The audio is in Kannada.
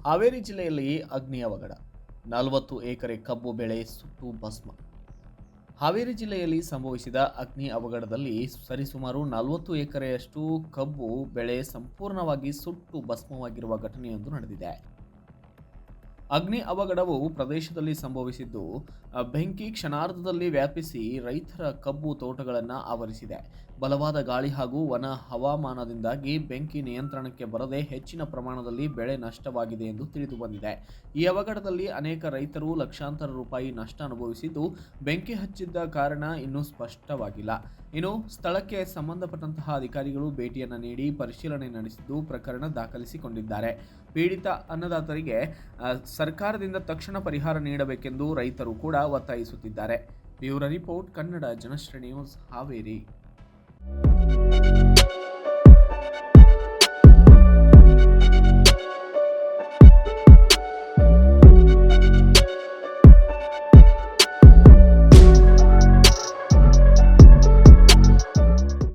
ಹಾವೇರಿ ಜಿಲ್ಲೆಯಲ್ಲಿ ಅಗ್ನಿ ಅವಘಡ 40 ಎಕರೆ ಕಬ್ಬು ಬೆಳೆ ಸುಟ್ಟು ಭಸ್ಮ. ಹಾವೇರಿ ಜಿಲ್ಲೆಯಲ್ಲಿ ಸಂಭವಿಸಿದ ಅಗ್ನಿ ಅವಘಡದಲ್ಲಿ ಸರಿಸುಮಾರು 40 ಎಕರೆಯಷ್ಟು ಕಬ್ಬು ಬೆಳೆ ಸಂಪೂರ್ಣವಾಗಿ ಸುಟ್ಟು ಭಸ್ಮವಾಗಿರುವ ಘಟನೆಯೊಂದು ನಡೆದಿದೆ. ಅಗ್ನಿ ಅವಘಡವು ಪ್ರದೇಶದಲ್ಲಿ ಸಂಭವಿಸಿದ್ದು ಬೆಂಕಿ ಕ್ಷಣಾರ್ಧದಲ್ಲಿ ವ್ಯಾಪಿಸಿ ರೈತರ ಕಬ್ಬು ತೋಟಗಳನ್ನು ಆವರಿಸಿದೆ. ಬಲವಾದ ಗಾಳಿ ಹಾಗೂ ವನ ಹವಾಮಾನದಿಂದಾಗಿ ಬೆಂಕಿ ನಿಯಂತ್ರಣಕ್ಕೆ ಬರದೆ ಹೆಚ್ಚಿನ ಪ್ರಮಾಣದಲ್ಲಿ ಬೆಳೆ ನಷ್ಟವಾಗಿದೆ ಎಂದು ತಿಳಿದು ಬಂದಿದೆ. ಈ ಅವಘಡದಲ್ಲಿ ಅನೇಕ ರೈತರು ಲಕ್ಷಾಂತರ ರೂಪಾಯಿ ನಷ್ಟ ಅನುಭವಿಸಿದ್ದು, ಬೆಂಕಿ ಹಚ್ಚಿದ್ದ ಕಾರಣ ಇನ್ನೂ ಸ್ಪಷ್ಟವಾಗಿಲ್ಲ. ಇನ್ನು ಸ್ಥಳಕ್ಕೆ ಸಂಬಂಧಪಟ್ಟಂತಹ ಅಧಿಕಾರಿಗಳು ಭೇಟಿಯನ್ನು ನೀಡಿ ಪರಿಶೀಲನೆ ನಡೆಸಿದ್ದು ಪ್ರಕರಣ ದಾಖಲಿಸಿಕೊಂಡಿದ್ದಾರೆ. ಪೀಡಿತ ಅನ್ನದಾತರಿಗೆ ಸರ್ಕಾರದಿಂದ ತಕ್ಷಣ ಪರಿಹಾರ ನೀಡಬೇಕೆಂದು ರೈತರು ಕೂಡ ಒತ್ತಾಯಿಸುತ್ತಿದ್ದಾರೆ. Bureau report, Kannada Janashri news, Haveri.